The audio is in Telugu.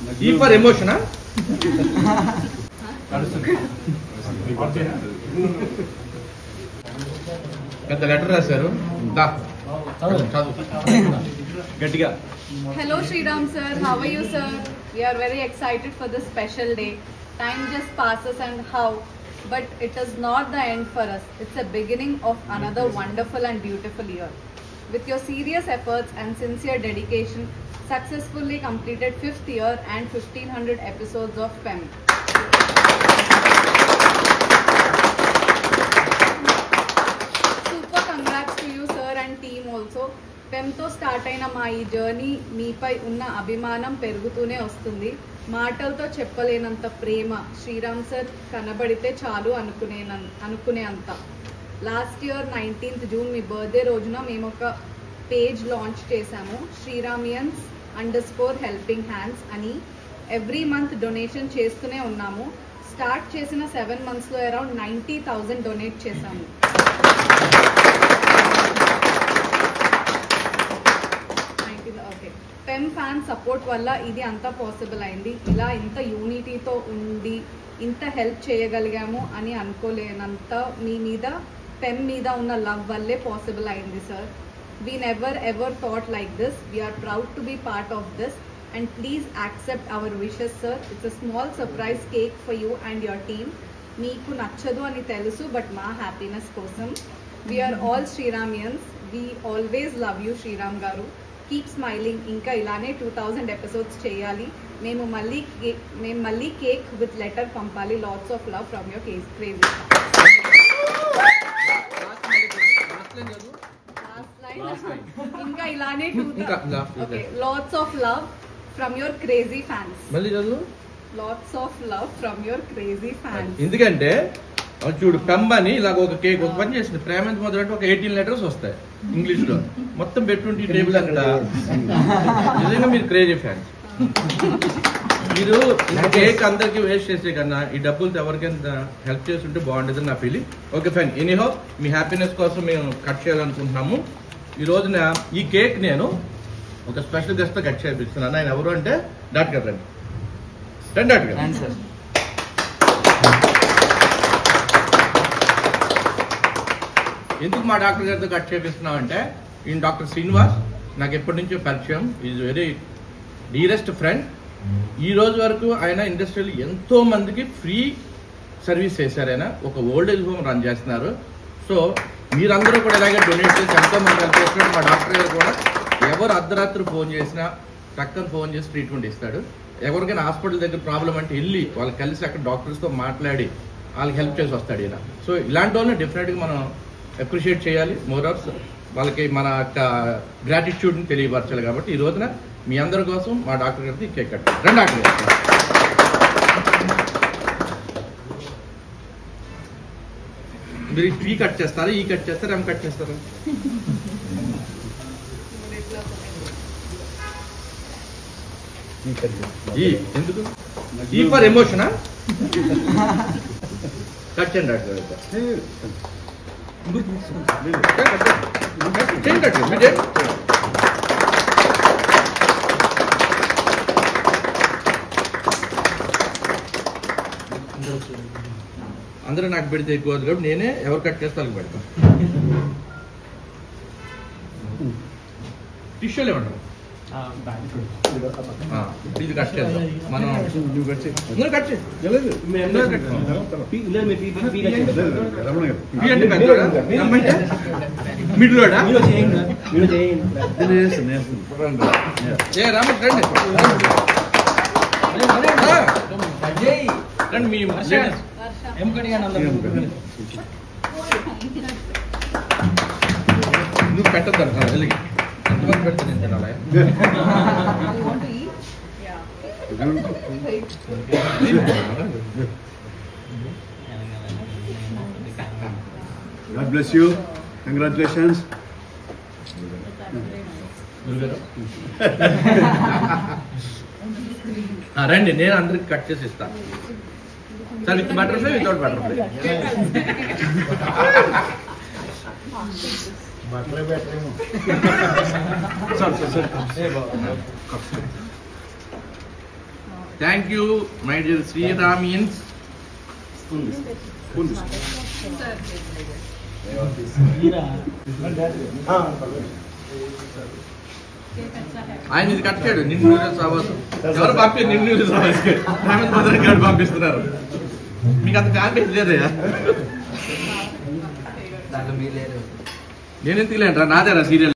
E for emotion, huh? పెద్ద లెటర్ రాశారు. గట్టిగా. Hello Sriram sir, how are you sir? We are very excited for this special day. Time just passes and how, but it is not the end for us. It's a beginning of another wonderful and beautiful year. With your serious efforts and sincere dedication, successfully completed 5th year and 1500 episodes of PEM. Super congrats to you sir and team also. పెమ్తో స్టార్ట్ అయిన మా ఈ జర్నీ మీపై ఉన్న అభిమానం పెరుగుతూనే వస్తుంది. మాటలతో చెప్పలేనంత ప్రేమ శ్రీరామ్ సార్ కనబడితే చాలు అనుకునే అంత. లాస్ట్ ఇయర్ 19th June మీ బర్త్డే రోజున మేము ఒక పేజ్ లాంచ్ చేశాము, Shriramians_helping hands అని. ఎవ్రీ మంత్ డొనేషన్ చేస్తూనే ఉన్నాము. స్టార్ట్ చేసిన 7 monthsలో అరౌండ్ 90,000 డొనేట్ చేశాము. పెమ్ ఫ్యాన్ సపోర్ట్ వల్ల ఇది అంతా పాసిబుల్ అయింది. ఇలా ఇంత యూనిటీతో ఉండి ఇంత హెల్ప్ చేయగలిగాము అని అనుకోలేనంత మీ మీద పెమ్ మీద ఉన్న లవ్ వల్లే పాసిబుల్ అయింది sir. We never ever thought like this. We're proud to be part of this and please accept our wishes sir. It's a small surprise cake for you and your team. మీకు నచ్చదు అని తెలుసు, బట్ మా హ్యాపీనెస్ కోసం. We're all Sriramians. We always love you Sriram garu. Keep smiling. ఇంకా ఇలానే 2000 ఎపిసోడ్స్ చేయాలి. మేము మళ్ళీ కేక్ విత్ లెటర్ పంపాలి. Lots of love from your crazy. ఇంకా ఇలానే LADS of love from your crazy fans. LADS of love from your crazy fans. ఎందుకంటే చూడు, పెమ్ అని ఇలాగ ఒక కేక్ ఒక పని చేసింది. ప్రేమ ఎంత మొదలు అంటే ఒక 18 letters వస్తాయి ఇంగ్లీష్ లో. మొత్తం పెట్టుంటే టేబుల్ అంతా. నిజంగా మీరు క్రేజీ ఫ్యాన్స్. మీరు కేక్ అందరికి వేస్ట్ చేసే కన్నా ఈ డబ్బులతో ఎవరికైనా హెల్ప్ చేస్తుంటే బాగుంటుంది నా ఫీలింగ్. Okay fine. ఎనీహో మీ హ్యాపీనెస్ కోసం మేము కట్ చేయాలనుకుంటున్నాము. ఈ రోజున ఈ కేక్ నేను ఒక స్పెషల్ గెస్ట్ తో కట్ చేపిస్తున్నాను. ఆయన ఎవరు అంటే డాక్టర్ గారు. రండి డాక్టర్ గారు. ఎందుకు మా డాక్టర్ గారితో కట్ చేపిస్తున్నాం అంటే, ఈయన డాక్టర్ శ్రీనివాస్ నాకు ఎప్పటి నుంచో పరిచయం. Is very dearest friend. ఈ రోజు వరకు ఆయన ఇండస్ట్రీలో ఎంతో మందికి ఫ్రీ సర్వీస్ చేశారు. ఆయన ఒక ఓల్డ్ ఏజ్ హోమ్ రన్ చేస్తున్నారు. సో మీరందరూ కూడా ఇలాగే డొనేట్ చేసి ఎంతో మంది హెల్ప్ చేస్తున్నారు. మా డాక్టర్ గారు కూడా ఎవరు అర్ధరాత్రి ఫోన్ చేసినా టక్కన ఫోన్ చేసి ట్రీట్మెంట్ ఇస్తాడు. ఎవరికైనా హాస్పిటల్ దగ్గర ప్రాబ్లం అంటే వెళ్ళి వాళ్ళకి కలిసి అక్కడ డాక్టర్స్తో మాట్లాడి వాళ్ళకి హెల్ప్ చేసి వస్తాడు ఈయన. సో ఇలాంటి వాళ్ళని డెఫినెట్గా మనం అప్రిషియేట్ చేయాలి. మోరర్స్ వాళ్ళకి మన గ్రాటిట్యూడ్ని తెలియపరచాలి. కాబట్టి ఈ రోజున మీ అందరి కోసం మా డాక్టర్ గారికి కేక్ కట్. రండి డాక్టర్ గారు. మీరు ఈ కట్ చేస్తారా, ఈ కట్ చేస్తారా, ఎం కట్ చేస్తారా? ఎందుకు? ఈ ఫర్ ఎమోషనా? కట్ చేయండి డాక్టర్ గారు. అందరూ నాకు పెడితే ఎక్కువ కాబట్టి నేనే ఎవరు కట్ చేస్తే వాళ్ళకి పెడతాను. టిష్యూలు ఏమంటారు? ఇది కట్ చేద్దాం మనం. కట్ మిడ్లోడా రండి. మీ నువ్వు పెట్టద్దు వెళ్ళి ఎంతమంది పెడతాను నేను తినాలి. God bless you. Congratulations. రండి, నేను అందరికి కట్ చేసి ఇస్తాను. Sir with butterfly, without butterfly? Sir. Thank you my dear Sriramians. ఆయన ఇది కట్టాడు నిన్ను అవ్వదు. ఎవరు పంపి నిన్ను రామేంద్ర భద్రం గారు పంపిస్తున్నారు. మీకు అంత కాన్ఫిడెన్స్ లేదయ్యా. నేనెందుకు లేంట్రా, నాదేరా సీరియల్.